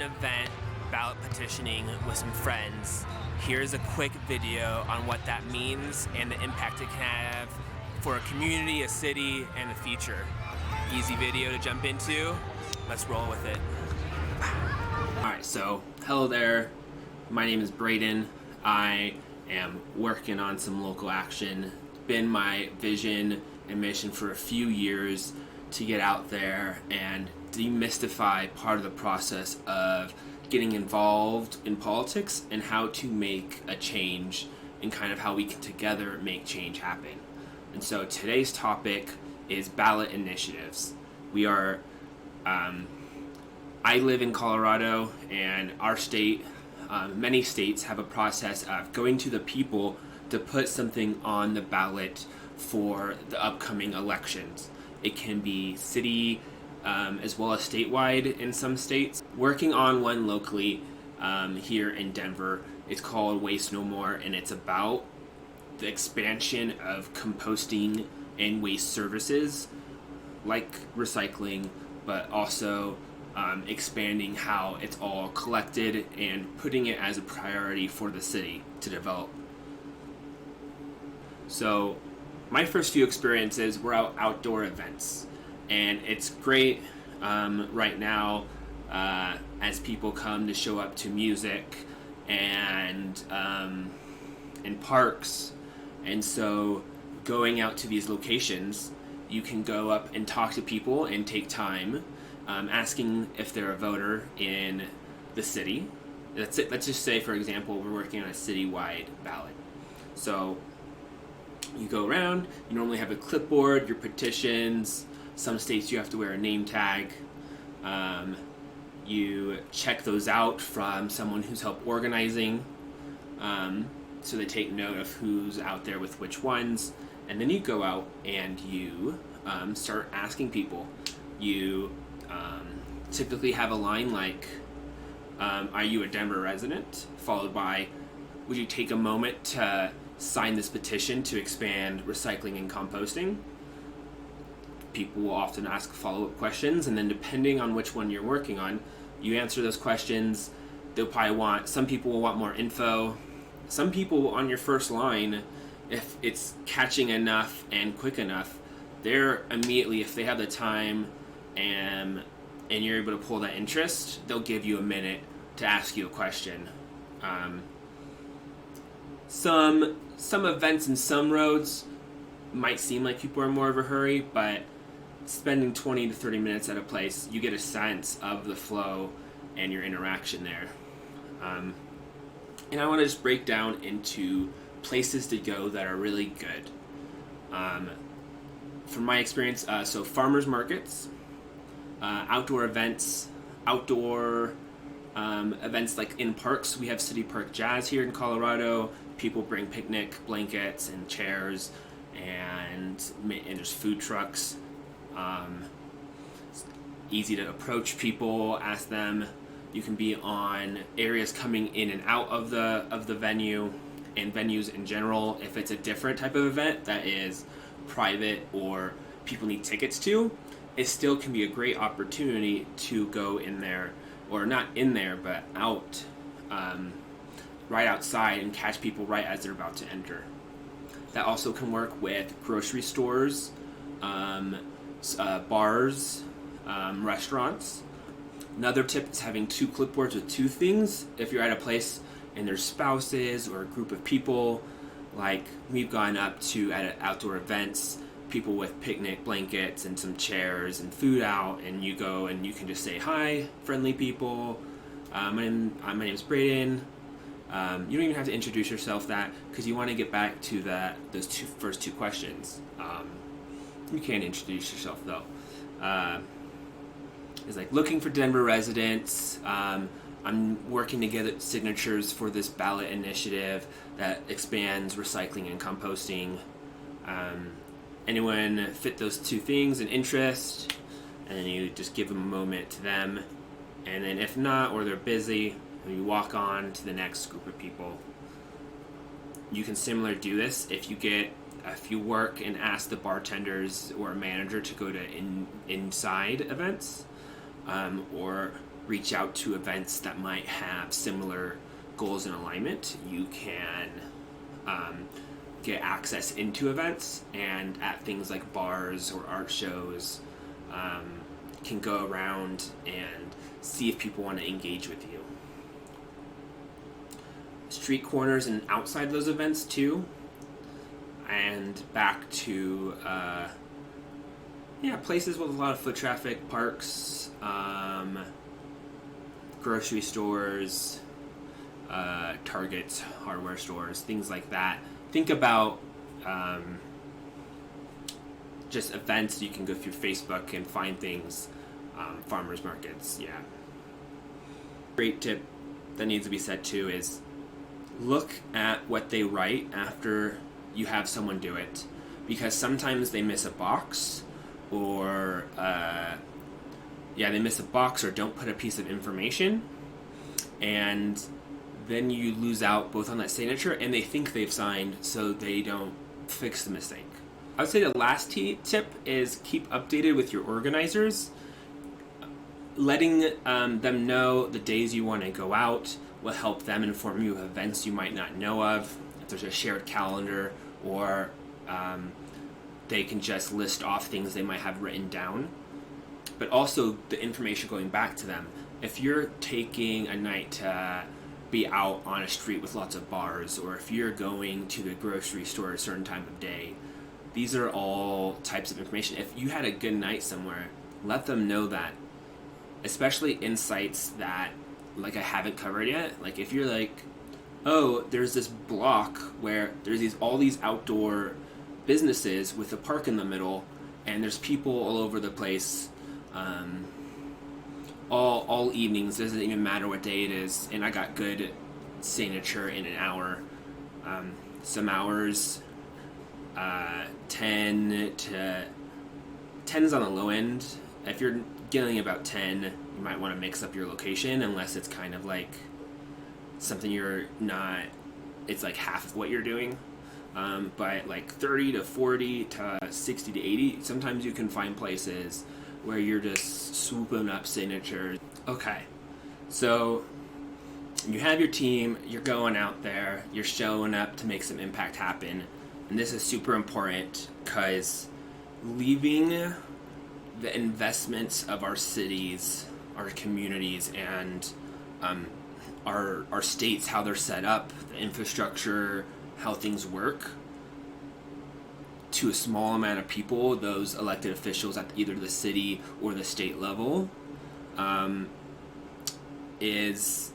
an event ballot petitioning with some friends. Here's a quick video on what that means and the impact it can have for a community, a city, and the future. Easy video to jump into. Let's roll with it. Alright, so hello there. My name is Braden. I am working on some local action. It's been my vision and mission for a few years to get out there and demystify part of the process of getting involved in politics and how to make a change and kind of how we can together make change happen. And so today's topic is ballot initiatives. I live in Colorado, and our state, many states have a process of going to the people to put something on the ballot for the upcoming elections. It can be city as well as statewide in some states. Working on one locally here in Denver, it's called Waste No More, and it's about the expansion of composting and waste services like recycling, but also expanding how it's all collected and putting it as a priority for the city to develop. So my first few experiences were outdoor events, and it's great right now as people come to show up to music and in parks. And so going out to these locations, you can go up and talk to people and take time asking if they're a voter in the city. Let's just say, for example, we're working on a citywide ballot. So you go around, you normally have a clipboard, your petitions. Some states you have to wear a name tag. You check those out from someone who's helped organizing. So they take note of who's out there with which ones. And then you go out and you start asking people. You typically have a line like, are you a Denver resident? Followed by, would you take a moment to sign this petition to expand recycling and composting? People will often ask follow-up questions, and then depending on which one you're working on, you answer those questions. They'll probably some people will want more info. Some people on your first line, if it's catching enough and quick enough, they're immediately, if they have the time and you're able to pull that interest, they'll give you a minute to ask you a question. Some events and some roads might seem like people are in more of a hurry, but spending 20 to 30 minutes at a place, you get a sense of the flow and your interaction there. And I want to just break down into places to go that are really good. From my experience, so farmers markets, outdoor events like in parks. We have City Park Jazz here in Colorado. People bring picnic blankets and chairs, and there's food trucks. It's easy to approach people, ask them. You can be on areas coming in and out of the venue, and venues in general. If it's a different type of event that is private or people need tickets to, it still can be a great opportunity to go in there, or not in there, but out, right outside, and catch people right as they're about to enter. That also can work with grocery stores, bars, restaurants. Another tip is having two clipboards with two things. If you're at a place and there's spouses or a group of people, like we've gone up to at outdoor events, people with picnic blankets and some chairs and food out, and you go and you can just say, hi, friendly people, my name is Braden. You don't even have to introduce yourself that, because you want to get back to those first two questions. You can introduce yourself though. It's like, looking for Denver residents. I'm working to get signatures for this ballot initiative that expands recycling and composting. Anyone fit those two things, an interest, and then you just give them a moment to them. And then if not, or they're busy, you walk on to the next group of people. You can similarly do this if you work and ask the bartenders or a manager to go to inside events, or reach out to events that might have similar goals and alignment. You can get access into events, and at things like bars or art shows, can go around and see if people want to engage with you. Street corners and outside those events too, and back to places with a lot of foot traffic, parks, grocery stores, Targets, hardware stores, things like that. Think about just events. You can go through Facebook and find things, farmers markets, yeah. Great tip that needs to be said too is look at what they write after you have someone do it, because sometimes they miss a box, or they miss a box or don't put a piece of information, and then you lose out both on that signature and they think they've signed, so they don't fix the mistake. I would say the last tip is keep updated with your organizers. Letting them know the days you want to go out will help them inform you of events you might not know of. If there's a shared calendar, or they can just list off things they might have written down. But also the information going back to them. If you're taking a night to be out on a street with lots of bars, or if you're going to the grocery store at a certain time of day, these are all types of information. If you had a good night somewhere, let them know that. Especially insights that I haven't covered yet. Like if you're like, oh, there's this block where there's all these outdoor businesses with a park in the middle, and there's people all over the place, all evenings. Doesn't even matter what day it is, and I got good signature in an hour. Some hours, 10 is on the low end. If you're getting about 10, you might want to mix up your location, unless it's kind of like something you're not, it's like half of what you're doing. But like 30 to 40 to 60 to 80, sometimes you can find places where you're just swooping up signatures. Okay, so you have your team, you're going out there, you're showing up to make some impact happen. And this is super important, because leaving the investments of our cities, our communities, and our states, how they're set up, the infrastructure, how things work, to a small amount of people, those elected officials at either the city or the state level, is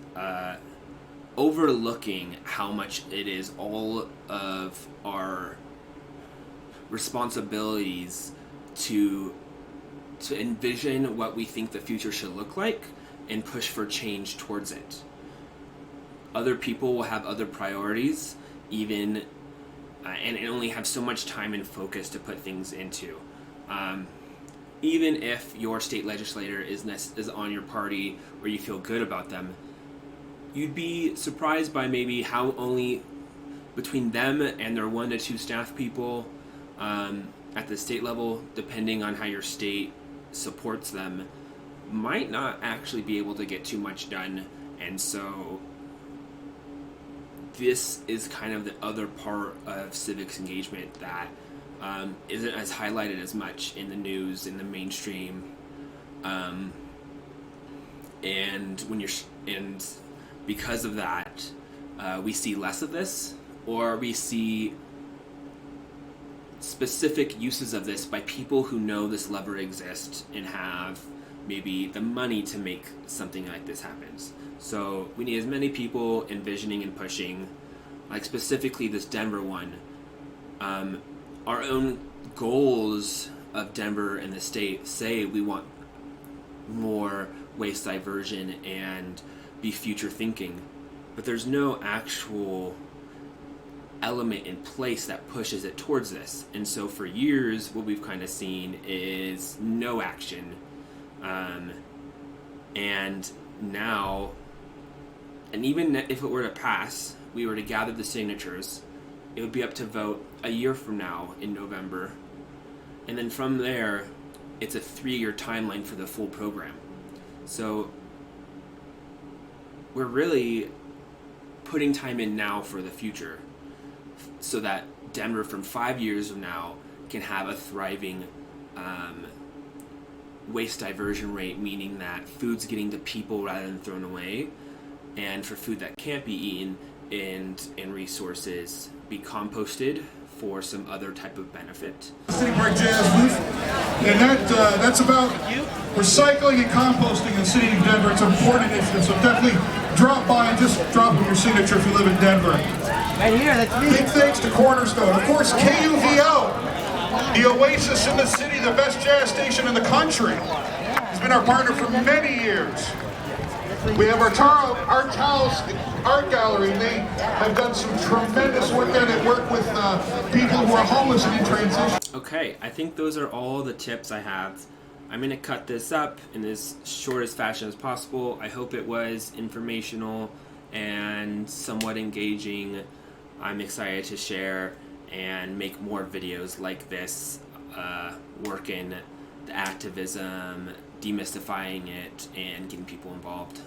overlooking how much it is all of our responsibilities to envision what we think the future should look like and push for change towards it. Other people will have other priorities, even and only have so much time and focus to put things into. Even if your state legislator is on your party, or you feel good about them, you'd be surprised by maybe how only between them and their 1 to 2 staff people at the state level, depending on how your state supports them, might not actually be able to get too much done. And so this is kind of the other part of civics engagement that isn't as highlighted as much in the news, in the mainstream, and because of that, we see less of this, or we see specific uses of this by people who know this lever exists and have maybe the money to make something like this happens. So we need as many people envisioning and pushing, like specifically this Denver one. Our own goals of Denver and the state say we want more waste diversion and be future thinking, but there's no actual element in place that pushes it towards this. And so for years, what we've kind of seen is no action. And now, and even if it were to pass, we were to gather the signatures, it would be up to vote a year from now in November. And then from there, it's a 3-year timeline for the full program. So we're really putting time in now for the future, so that Denver from 5 years from now can have a thriving waste diversion rate, meaning that food's getting to people rather than thrown away, and for food that can't be eaten and resources be composted for some other type of benefit. City Park Jazz booth, and that's about recycling and composting in the city of Denver. It's an important initiative, so definitely drop by and just drop in your signature if you live in Denver. Right here, that's me. Big thanks to Cornerstone. Of course, KUVO, the oasis in the city, the best jazz station in the country. It's been our partner for many years. We have our Towels Art Gallery. They have done some tremendous work there. They work with people who are homeless and in transition. Okay, I think those are all the tips I have. I'm going to cut this up in as short as fashion as possible. I hope it was informational and somewhat engaging. I'm excited to share and make more videos like this, work in the activism, demystifying it, and getting people involved.